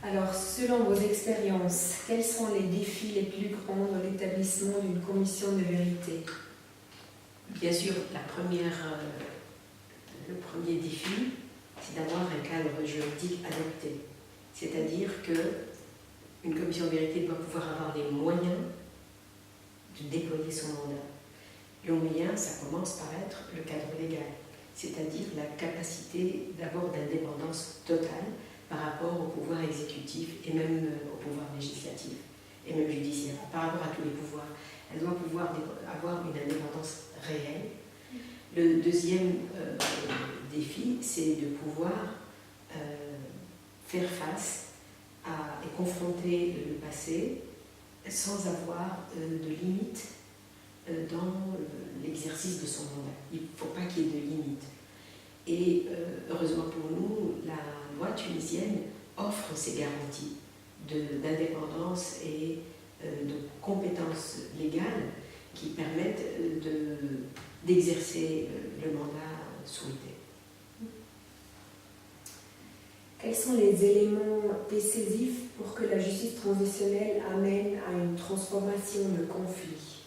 Alors, selon vos expériences, quels sont les défis les plus grands dans l'établissement d'une commission de vérité? Bien sûr, le premier défi, c'est d'avoir un cadre juridique adapté. C'est-à-dire qu'une commission de vérité doit pouvoir avoir les moyens de déployer son mandat. Le moyen, ça commence par être le cadre légal, c'est-à-dire la capacité d'abord d'indépendance totale par rapport au pouvoir exécutif et même au pouvoir législatif et même judiciaire, par rapport à tous les pouvoirs. Elle doit pouvoir avoir une indépendance réelle. Le deuxième défi, c'est de pouvoir faire face et confronter le passé sans avoir de limites dans l'exercice de son mandat. Il ne faut pas qu'il y ait de limites. Et heureusement pour nous, la loi tunisienne offre ces garanties d'indépendance et de compétences légales qui permettent d'exercer le mandat souhaité. Quels sont les éléments décisifs pour que la justice transitionnelle amène à une transformation de conflit?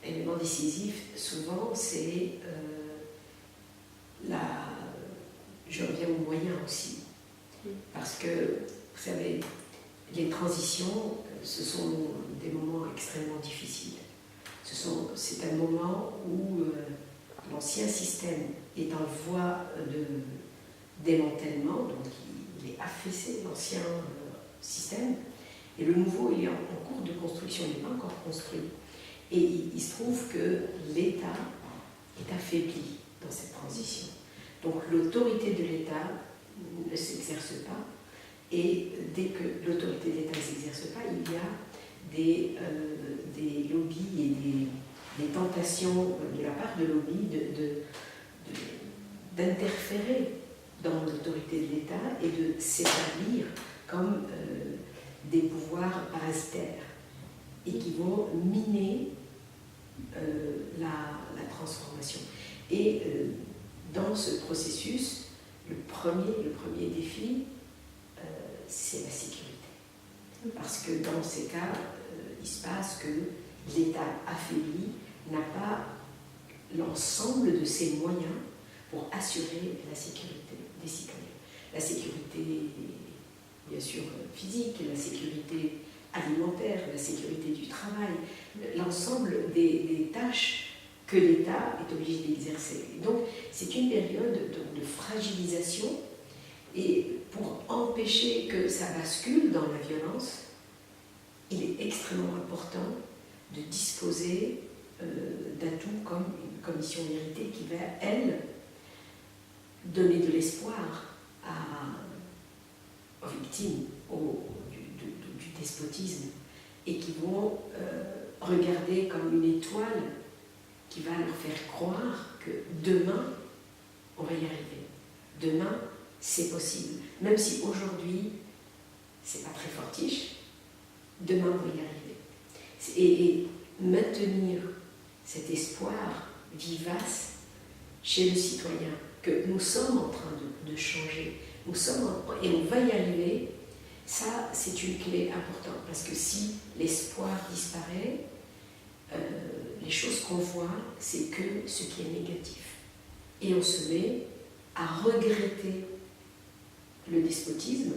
L'élément décisif, souvent, c'est je reviens aux moyens aussi. Parce que, vous savez, les transitions, ce sont des moments extrêmement difficiles. C'est un moment où l'ancien système est en voie de démantèlement, donc il est affaissé, l'ancien système, et le nouveau il est en cours de construction, il n'est pas encore construit. Et il se trouve que l'État est affaibli dans cette transition. Donc l'autorité de l'État ne s'exerce pas, et dès que l'autorité de l'État ne s'exerce pas, il y a des lobbies et des tentations de la part de lobbies d'interférer dans l'autorité de l'État et de s'établir comme des pouvoirs parasitaires et qui vont miner la transformation. Et dans ce processus, le premier défi, c'est la sécurité. Parce que dans ces cas, il se passe que l'État affaibli n'a pas l'ensemble de ses moyens pour assurer la sécurité des citoyens. La sécurité, bien sûr, physique, la sécurité alimentaire, la sécurité du travail, l'ensemble des tâches que l'État est obligé d'exercer. Donc, c'est une période de fragilisation, et pour empêcher que ça bascule dans la violence, il est extrêmement important de disposer d'atouts comme une commission vérité qui va, elle, donner de l'espoir aux victimes du despotisme, et qui vont regarder comme une étoile qui va leur faire croire que demain, on va y arriver. Demain, c'est possible. Même si aujourd'hui, c'est pas très fortiche, demain, on va y arriver. Et maintenir cet espoir vivace chez le citoyen, que nous sommes en train de changer, et on va y arriver, ça, c'est une clé importante, parce que si l'espoir disparaît, les choses qu'on voit, c'est que ce qui est négatif. Et on se met à regretter le despotisme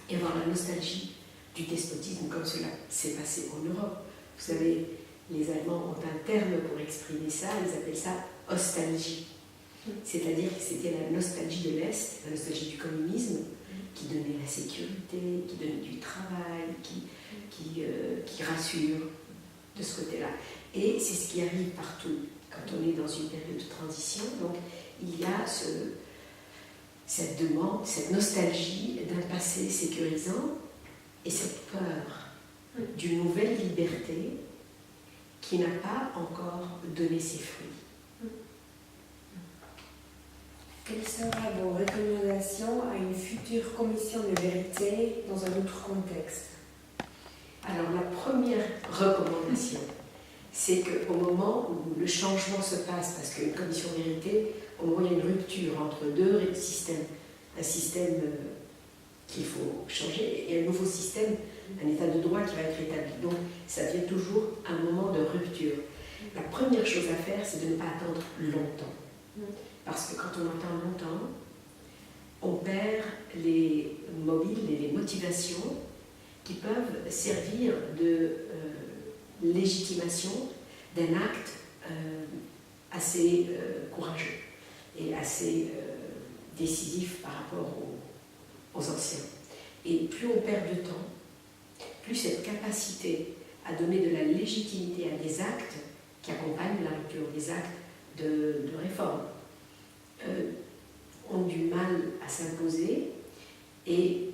et avoir la nostalgie du despotisme, comme cela s'est passé en Europe. Vous savez, les Allemands ont un terme pour exprimer ça, ils appellent ça nostalgie. C'est-à-dire que c'était la nostalgie de l'Est, la nostalgie du communisme, qui donnait la sécurité, qui donnait du travail, qui rassure de ce côté-là. Et c'est ce qui arrive partout quand on est dans une période de transition. Donc il y a cette demande, cette nostalgie d'un passé sécurisant et cette peur d'une nouvelle liberté qui n'a pas encore donné ses fruits. Quelles seraient vos recommandations à une future commission de vérité dans un autre contexte? Alors la première recommandation, c'est qu'au moment où le changement se passe, parce qu'une commission de vérité, au moment où il y a une rupture entre deux systèmes, un système qu'il faut changer et un nouveau système, un état de droit qui va être établi. Donc ça vient toujours un moment de rupture. La première chose à faire, c'est de ne pas attendre longtemps. Parce que quand on attend longtemps, on perd les mobiles et les motivations qui peuvent servir de légitimation d'un acte assez courageux et assez décisif par rapport aux anciens. Et plus on perd de temps, plus cette capacité à donner de la légitimité à des actes qui accompagnent la rupture, des actes de réforme, ont du mal à s'imposer et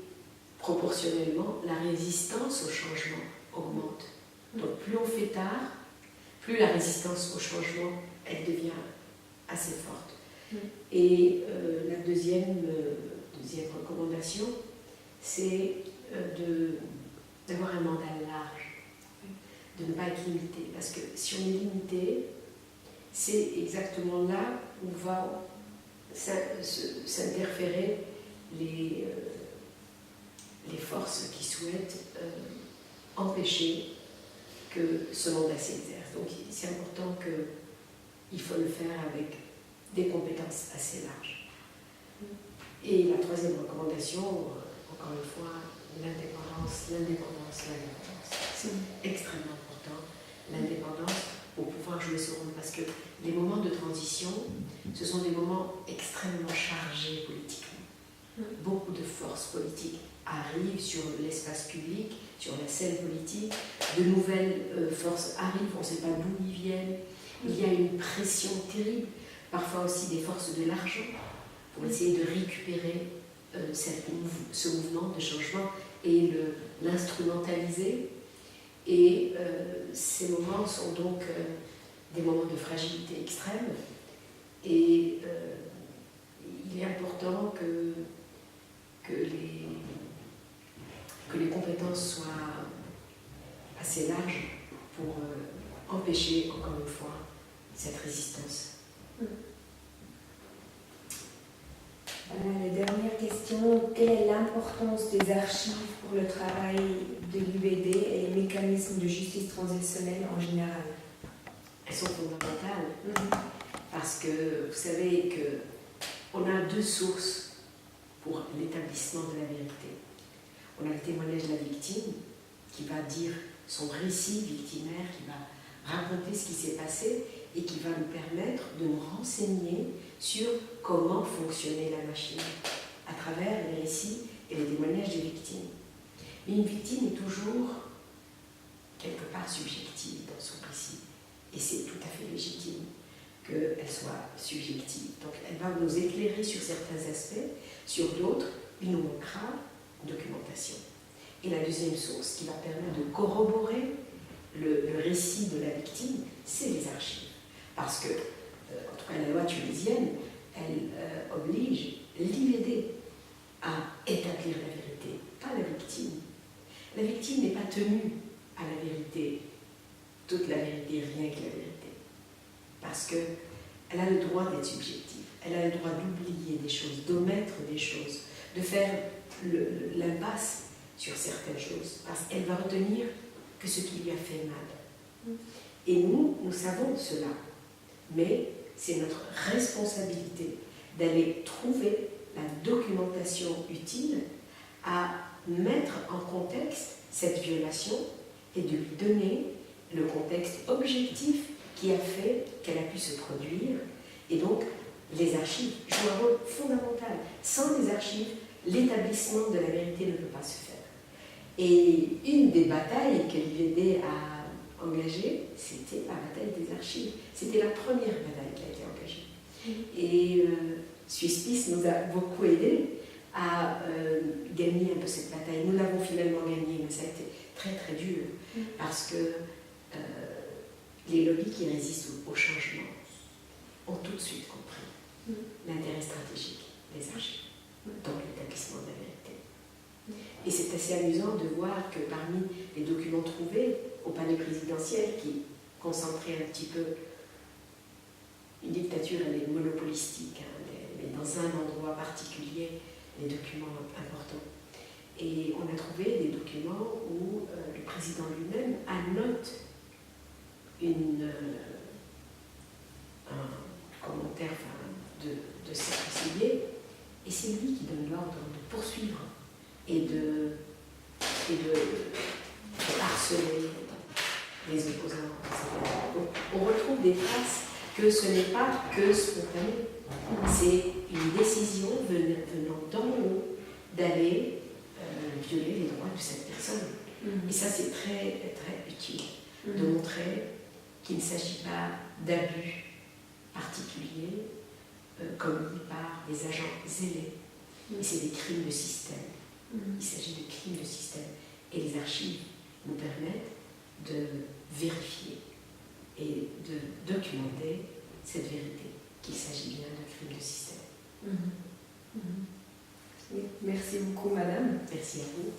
proportionnellement, la résistance au changement augmente. Donc plus on fait tard, plus la résistance au changement, elle devient assez forte. Et la deuxième recommandation, c'est d'avoir un mandat large, de ne pas être limité. Parce que si on est limité, c'est exactement là où va s'interférer les forces qui souhaitent empêcher que ce mandat s'exerce. Donc c'est important qu'il faut le faire avec des compétences assez larges. Et la troisième recommandation, encore une fois, l'indépendance. C'est extrêmement important, l'indépendance pour pouvoir jouer ce rôle. Parce que les moments de transition, ce sont des moments extrêmement chargés politiquement. Beaucoup de forces politiques arrivent sur l'espace public, sur la scène politique, de nouvelles forces arrivent, on ne sait pas d'où ils viennent, il y a une pression terrible, parfois aussi des forces de l'argent, pour essayer de récupérer ce mouvement de changement et l'instrumentaliser. Et ces moments sont donc des moments de fragilité extrême, et il est important que les compétences soient assez larges pour empêcher, encore une fois, cette résistance. Voilà, la dernière question. Quelle est l'importance des archives pour le travail de l'UBD et les mécanismes de justice transitionnelle en général? Elles sont fondamentales parce que vous savez qu'on a deux sources pour l'établissement de la vérité. On a le témoignage de la victime qui va dire son récit victimaire, qui va raconter ce qui s'est passé et qui va nous permettre de nous renseigner sur comment fonctionnait la machine à travers les récits et les témoignages des victimes. Mais une victime est toujours quelque part subjective dans son récit, et c'est tout à fait légitime qu'elle soit subjective. Donc elle va nous éclairer sur certains aspects, sur d'autres, il nous manquera une documentation. Et la deuxième source qui va permettre de corroborer le récit de la victime, c'est les archives. Parce que, en tout cas, la loi tunisienne, elle oblige l'IVD à établir la vérité, pas la victime. La victime n'est pas tenue à la vérité, toute la vérité, rien que la vérité. Parce qu'elle a le droit d'être subjective, elle a le droit d'oublier des choses, d'omettre des choses, de faire l'impasse sur certaines choses, parce qu'elle va retenir que ce qui lui a fait mal. Et nous savons cela, mais c'est notre responsabilité d'aller trouver la documentation utile à mettre en contexte cette violation et de lui donner le contexte objectif qui a fait qu'elle a pu se produire. Et donc, les archives jouent un rôle fondamental. Sans les archives, l'établissement de la vérité ne peut pas se faire. Et une des batailles que l'IVD a engagées, c'était la bataille des archives. C'était la première bataille qui a été engagée. Et Suisse nous a beaucoup aidés à gagner un peu cette bataille. Nous l'avons finalement gagnée, mais ça a été très très dur, parce que les lobbies qui résistent au changement ont tout de suite compris l'intérêt stratégique des archives dans l'établissement de la vérité. Et c'est assez amusant de voir que parmi les documents trouvés au palais présidentiel, qui concentraient un petit peu une dictature, elle est monopolistique, mais dans un endroit particulier, les documents importants. Et on a trouvé des documents où le président lui-même annote un commentaire de ses conseillers, et c'est lui qui donne l'ordre de poursuivre et de harceler les opposants, etc. Donc, on retrouve des traces que ce n'est pas que spontané, c'est une décision venant d'en haut d'aller violer les droits de cette personne. Et ça, c'est très, très utile de montrer qu'il ne s'agit pas d'abus particuliers commis par des agents zélés, mais c'est des crimes de système. Il s'agit de crimes de système. Et les archives nous permettent de vérifier et de documenter cette vérité, qu'il s'agit bien de crimes de système. Merci beaucoup, madame. Merci à vous.